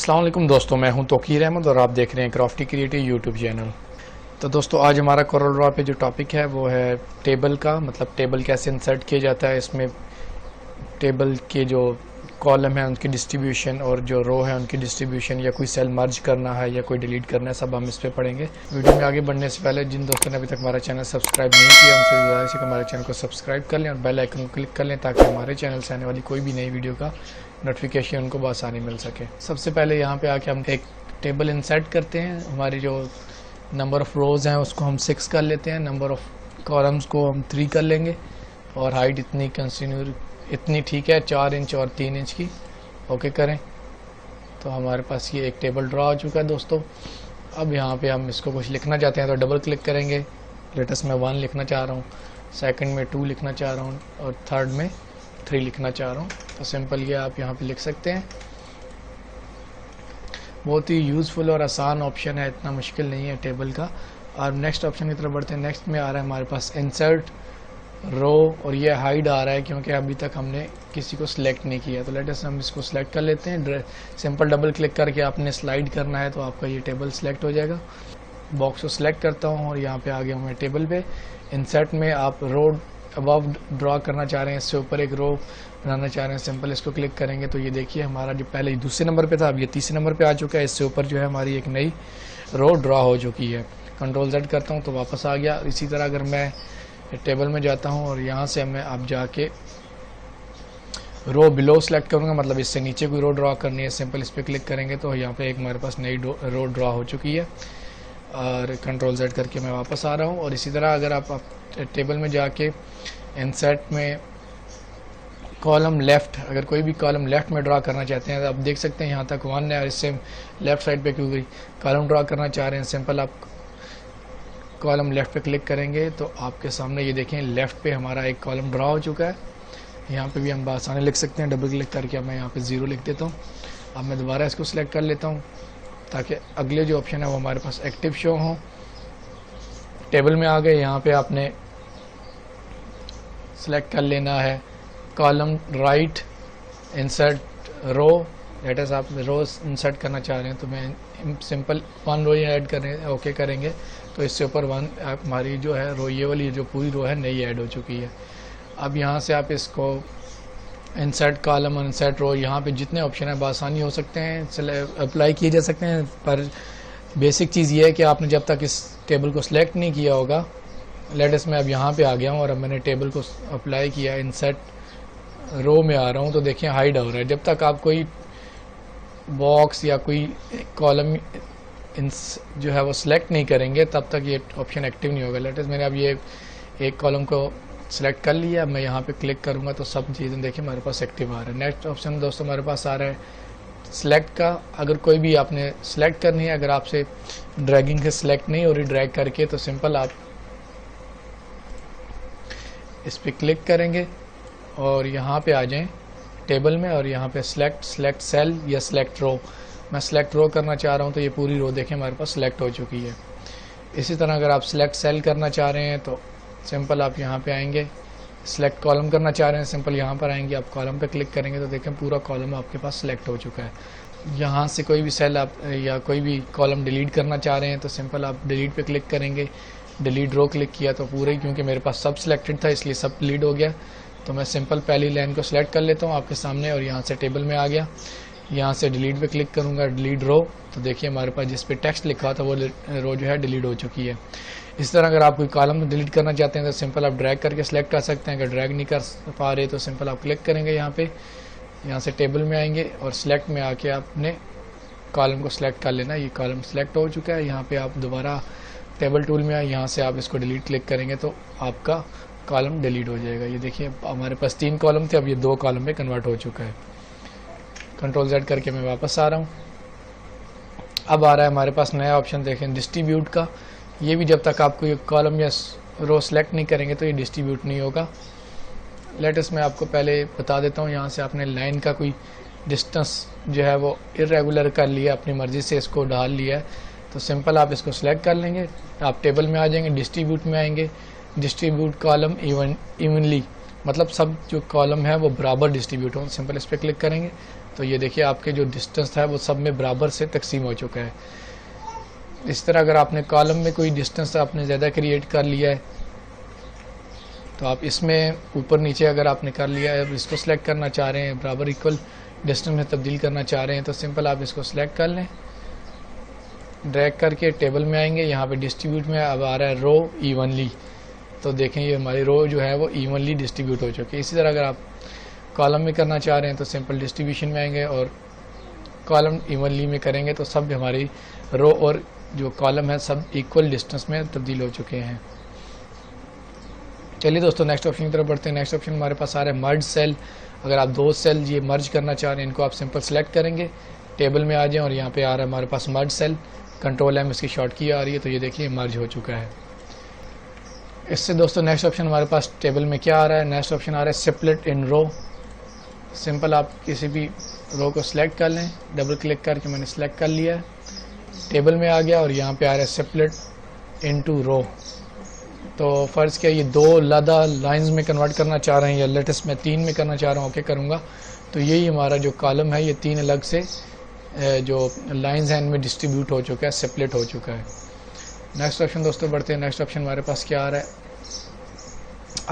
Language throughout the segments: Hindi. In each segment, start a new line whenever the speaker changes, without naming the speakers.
अस्सलाम वालेकुम दोस्तों, मैं हूं तौकीर अहमद और आप देख रहे हैं क्राफ्टी क्रिएटिव यूट्यूब चैनल। तो दोस्तों आज हमारा कोरल ड्रॉ पे जो टॉपिक है वो है टेबल का, मतलब टेबल कैसे इंसर्ट किया जाता है। इसमें टेबल के जो कॉलम है उनकी डिस्ट्रीब्यूशन और जो रो है उनकी डिस्ट्रीब्यूशन, या कोई सेल मर्ज करना है या कोई डिलीट करना है, सब हम इस पर पढ़ेंगे। वीडियो में आगे बढ़ने से पहले जिन दोस्तों ने अभी तक हमारा चैनल सब्सक्राइब नहीं किया उनसे गुजारिश है कि हमारे चैनल को सब्सक्राइब कर लें और बेल आइकन को क्लिक कर लें ताकि हमारे चैनल से आने वाली कोई भी नई वीडियो का नोटिफिकेशन उनको बआसानी मिल सके। सबसे पहले यहाँ पे आके हम एक टेबल इंसर्ट करते हैं। हमारी जो नंबर ऑफ़ रोज़ हैं उसको हम 6 कर लेते हैं, नंबर ऑफ़ कॉलम्स को हम 3 कर लेंगे और हाइट इतनी ठीक है 4 इंच और 3 इंच की। ओके करें तो हमारे पास ये एक टेबल ड्रा हो चुका है दोस्तों। अब यहाँ पे हम इसको कुछ लिखना चाहते हैं तो डबल क्लिक करेंगे। लेटेस्ट में 1 लिखना चाह रहा हूँ, सेकंड में 2 लिखना चाह रहा हूँ और थर्ड में 3 लिखना चाह रहा हूँ। तो सिंपल ये आप यहाँ पे लिख सकते हैं। बहुत ही यूज़फुल और आसान ऑप्शन है, इतना मुश्किल नहीं है टेबल का। और नेक्स्ट ऑप्शन की तरफ बढ़ते हैं। नेक्स्ट में आ रहा है हमारे पास इंसर्ट रो, और ये हाइड आ रहा है क्योंकि अभी तक हमने किसी को सिलेक्ट नहीं किया। तो लेटेस्ट हम इसको सिलेक्ट कर लेते हैं। सिंपल डबल क्लिक करके आपने स्लाइड करना है तो आपका ये टेबल सिलेक्ट हो जाएगा। बॉक्स को सिलेक्ट करता हूँ और यहाँ पे आ गया हूँ मैं टेबल पे। इंसर्ट में आप रो अबव ड्रॉ करना चाह रहे हैं, इससे ऊपर एक रो बनाना चाह रहे हैं, सिंपल इसको क्लिक करेंगे तो ये देखिए हमारा जो पहले दूसरे नंबर पे था अब ये तीसरे नंबर पे आ चुका है। इससे ऊपर जो है हमारी एक नई रो ड्रॉ हो चुकी है। कंट्रोल Z करता हूँ तो वापस आ गया। इसी तरह अगर मैं टेबल में जाता हूँ और यहाँ से मैं अब जाके रो बिलो सेलेक्ट करूँगा, मतलब इससे नीचे कोई रो ड्रॉ करनी है, सिंपल इस पर क्लिक करेंगे तो यहाँ पे एक हमारे पास नई रो ड्रॉ हो चुकी है। और कंट्रोल Z करके मैं वापस आ रहा हूँ। और इसी तरह अगर आप टेबल में जाके इंसर्ट में कॉलम लेफ़्ट, अगर कोई भी कॉलम लेफ़्ट में ड्रा करना चाहते हैं तो आप देख सकते हैं यहाँ तक 1 है और इससे लेफ़्ट साइड पे क्योंकि कॉलम ड्रा करना चाह रहे हैं, सिंपल आप कॉलम लेफ़्ट पे क्लिक करेंगे तो आपके सामने ये देखें लेफ़्ट पे हमारा एक कॉलम ड्रा हो चुका है। यहाँ पे भी हम आसानी लिख सकते हैं, डबल क्लिक करके मैं यहाँ पे 0 लिख देता हूँ। अब मैं दोबारा इसको सिलेक्ट कर लेता हूँ ताकि अगले जो ऑप्शन है वो हमारे पास एक्टिव शो हो। टेबल में आ गए, यहाँ पे आपने सेलेक्ट कर लेना है column right insert row. Let us आप रो इंसर्ट करना चाह रहे हैं तो मैं सिंपल 1 रो ऐड कर रहे हैं, ओके करेंगे तो इससे ऊपर 1 हमारी जो है रो, ये वाली जो पूरी रो है नई ऐड हो चुकी है। अब यहाँ से आप इसको इंसर्ट कॉलम और इंसर्ट रो, यहाँ पे जितने ऑप्शन है बआसानी हो सकते हैं, अप्लाई किए जा सकते हैं। पर बेसिक चीज़ ये है कि आपने जब तक इस टेबल को सिलेक्ट नहीं किया होगा। लेटेस्ट में अब यहाँ पे आ गया हूँ और अब मैंने टेबल को अप्लाई किया, इंसर्ट रो में आ रहा हूँ तो देखिए हाइड हो रहा है। जब तक आप कोई बॉक्स या कोई कॉलम जो है वो सिलेक्ट नहीं करेंगे तब तक ये ऑप्शन एक्टिव नहीं होगा। लेटेस्ट मैंने अब ये एक कॉलम को सिलेक्ट कर लिया। अब मैं यहाँ पे क्लिक करूँगा तो सब चीज़ें देखिए हमारे पास एक्टिव आ रहा है। नेक्स्ट ऑप्शन दोस्तों हमारे पास आ रहा है सिलेक्ट का। अगर कोई भी आपने सिलेक्ट करनी है, अगर आपसे ड्रैगिंग से सिलेक्ट नहीं हो रही ड्रैग करके, तो सिंपल आप इस पर क्लिक करेंगे और यहाँ पे आ जाएं टेबल में और यहाँ पे सिलेक्ट सेल या सिलेक्ट रो। मैं सिलेक्ट रो करना चाह रहा हूँ तो ये पूरी रो देखें हमारे पास सिलेक्ट हो चुकी है। इसी तरह अगर आप सिलेक्ट सेल करना चाह रहे हैं तो सिंपल आप यहाँ पे आएंगे। सिलेक्ट कॉलम करना चाह रहे हैं, सिंपल यहाँ पर आएंगे, आप कॉलम पे क्लिक करेंगे तो देखें पूरा कॉलम आपके पास सिलेक्ट हो चुका है। यहाँ से कोई भी सेल आप या कोई भी कॉलम डिलीट करना चाह रहे हैं तो सिंपल आप डिलीट पे क्लिक करेंगे। डिलीट रो क्लिक किया तो पूरे, क्योंकि मेरे पास सब सिलेक्टेड था इसलिए सब डिलीट हो गया। तो मैं सिंपल पहली लाइन को सिलेक्ट कर लेता हूँ आपके सामने और यहाँ से टेबल में आ गया। यहाँ से डिलीट पे क्लिक करूँगा, डिलीट रो, तो देखिए हमारे पास जिस पे टेक्स्ट लिखा था वो रो जो है डिलीट हो चुकी है। इस तरह अगर आप कोई कॉलम डिलीट करना चाहते हैं तो सिंपल आप ड्रैग करके सिलेक्ट कर सकते हैं। अगर ड्रैग नहीं कर पा रहे तो सिंपल आप क्लिक करेंगे यहाँ पे, यहाँ से टेबल में आएंगे और सिलेक्ट में आके आपने कॉलम को सिलेक्ट कर लेना। ये कॉलम सिलेक्ट हो चुका है। यहाँ पे आप दोबारा टेबल टूल में आए, यहाँ से आप इसको डिलीट क्लिक करेंगे तो आपका कॉलम डिलीट हो जाएगा। ये देखिए हमारे पास 3 कॉलम थे, अब ये 2 कॉलम में कन्वर्ट हो चुका है। कंट्रोल Z करके मैं वापस आ रहा हूँ। अब आ रहा है हमारे पास नया ऑप्शन देखें डिस्ट्रीब्यूट का। ये भी जब तक आप कोई कॉलम या रो सेलेक्ट नहीं करेंगे तो ये डिस्ट्रीब्यूट नहीं होगा। लेटेस्ट मैं आपको पहले बता देता हूँ, यहाँ से आपने लाइन का कोई डिस्टेंस जो है वो इरेगुलर कर लिया, अपनी मर्ज़ी से इसको डाल लिया है तो सिंपल आप इसको सिलेक्ट कर लेंगे। आप टेबल में आ जाएंगे, डिस्ट्रीब्यूट में आएंगे, डिस्ट्रीब्यूट कॉलम इवनली मतलब सब जो कॉलम है वो बराबर डिस्ट्रीब्यूट हो। सिंपल इस पर क्लिक करेंगे तो ये देखिए आपके जो डिस्टेंस था वो सब में बराबर से तकसीम हो चुका है। इस तरह अगर आपने कॉलम में कोई डिस्टेंस आपने ज़्यादा क्रिएट कर लिया है तो आप इसमें ऊपर नीचे अगर आपने कर लिया है, अब इसको सिलेक्ट करना चाह रहे हैं, बराबर इक्वल डिस्टेंस में तब्दील करना चाह रहे हैं, तो सिंपल आप इसको सिलेक्ट कर लें, ड्रैग करके टेबल में आएंगे। यहाँ पे डिस्ट्रीब्यूट में अब आ रहा है रो इवनली, तो देखें ये हमारी रो जो है वो इवनली डिस्ट्रीब्यूट हो चुकी है। इसी तरह अगर आप कॉलम में करना चाह रहे हैं तो सिंपल डिस्ट्रीब्यूशन में आएंगे और कॉलम इवनली में करेंगे तो सब हमारी रो और जो कॉलम है सब इक्वल डिस्टेंस में तब्दील हो चुके हैं। चलिए दोस्तों नेक्स्ट ऑप्शन की तरफ बढ़ते हैं। नेक्स्ट ऑप्शन हमारे पास आ रहा है मर्ज सेल। अगर आप दो सेल ये मर्ज करना चाह रहे हैं, इनको आप सिंपल सेलेक्ट करेंगे, टेबल में आ जाएं और यहाँ पे आ रहा है हमारे पास मर्ज सेल, कंट्रोल एम इसकी शॉर्ट की आ रही है, तो ये देखिए मर्ज हो चुका है। इससे दोस्तों नेक्स्ट ऑप्शन हमारे पास टेबल में क्या आ रहा है, नेक्स्ट ऑप्शन आ रहा है स्प्लिट इन रो। सिंपल आप किसी भी रो को सिलेक्ट कर लें, डबल क्लिक करके मैंने सेलेक्ट कर लिया है, टेबल में आ गया और यहाँ पे आ रहा है स्प्लिट इनटू रो। तो फ़र्ज़ किया ये दो लदा लाइंस में कन्वर्ट करना चाह रहे हैं या लेटेस्ट में 3 में करना चाह रहा हूँ, ओके करूँगा। तो यही हमारा जो कॉलम है ये 3 अलग से जो लाइंस हैं इनमें डिस्ट्रीब्यूट हो चुका है, सेपरेट हो चुका है। नेक्स्ट ऑप्शन दोस्तों बढ़ते हैं। नेक्स्ट ऑप्शन हमारे पास क्या आ रहा है,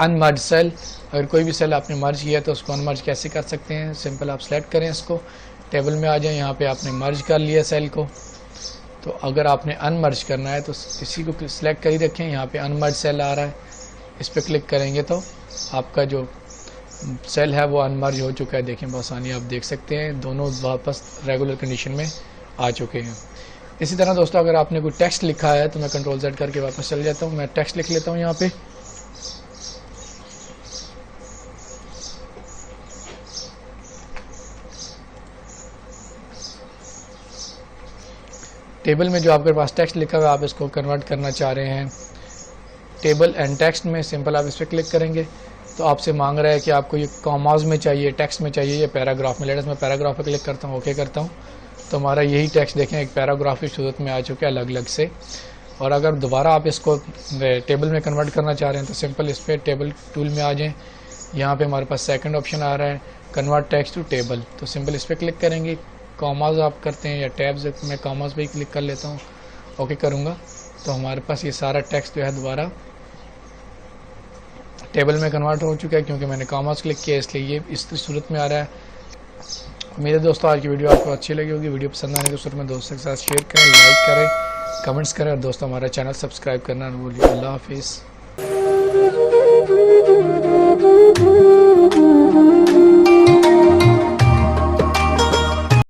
अनमर्ज सेल। अगर कोई भी सेल आपने मर्ज किया है तो उसको अनमर्ज कैसे कर सकते हैं, सिंपल आप सेलेक्ट करें इसको, टेबल में आ जाएं, यहाँ पे आपने मर्ज कर लिया सेल को। तो अगर आपने अनमर्ज करना है तो इसी को सिलेक्ट कर ही रखें, यहाँ पे अनमर्ज सेल आ रहा है, इस पर क्लिक करेंगे तो आपका जो सेल है वो अनमर्ज हो चुका है। देखें बआसानी आप देख सकते हैं दोनों वापस रेगुलर कंडीशन में आ चुके हैं। इसी तरह दोस्तों अगर आपने कोई टेक्स्ट लिखा है तो मैं कंट्रोल Z करके वापस चल जाता हूँ, मैं टेक्स्ट लिख लेता हूँ यहाँ पे। टेबल में जो आपके पास टेक्स्ट लिखा हुआ है आप इसको कन्वर्ट करना चाह रहे हैं टेबल एंड टेक्स्ट में, सिंपल आप इस पर क्लिक करेंगे तो आपसे मांग रहा है कि आपको ये कॉमाज में चाहिए, टेक्स्ट में चाहिए या पैराग्राफ में। लेटेस्ट मैं पैराग्राफ पे क्लिक करता हूँ, ओके करता हूँ, तो हमारा यही टेक्स्ट देखें एक पैराग्राफ की सूरत में आ चुका है अलग अलग से। और अगर दोबारा आप इसको टेबल में कन्वर्ट करना चाह रहे हैं तो सिंपल इस पर टेबल टूल में आ जाएँ, यहाँ पर हमारे पास सेकेंड ऑप्शन आ रहा है कन्वर्ट टेक्स्ट टू टेबल, तो सिंपल इस पर क्लिक करेंगे। कॉमाज आप करते हैं या टैब्स, मैं कॉमाज पे ही क्लिक कर लेता हूँ, ओके करूँगा, तो हमारे पास ये सारा टेक्स्ट जो है दोबारा टेबल में कन्वर्ट हो चुका है क्योंकि मैंने कॉमाज क्लिक किया, इसलिए ये इस सूरत में आ रहा है। मेरे दोस्तों आज की वीडियो आपको अच्छी लगी होगी, वीडियो पसंद आने के सूरत में दोस्तों के साथ शेयर करें, लाइक करें, कमेंट्स करें और दोस्तों हमारा चैनल सब्सक्राइब करना न भूलिए। अल्लाह हाफिज़।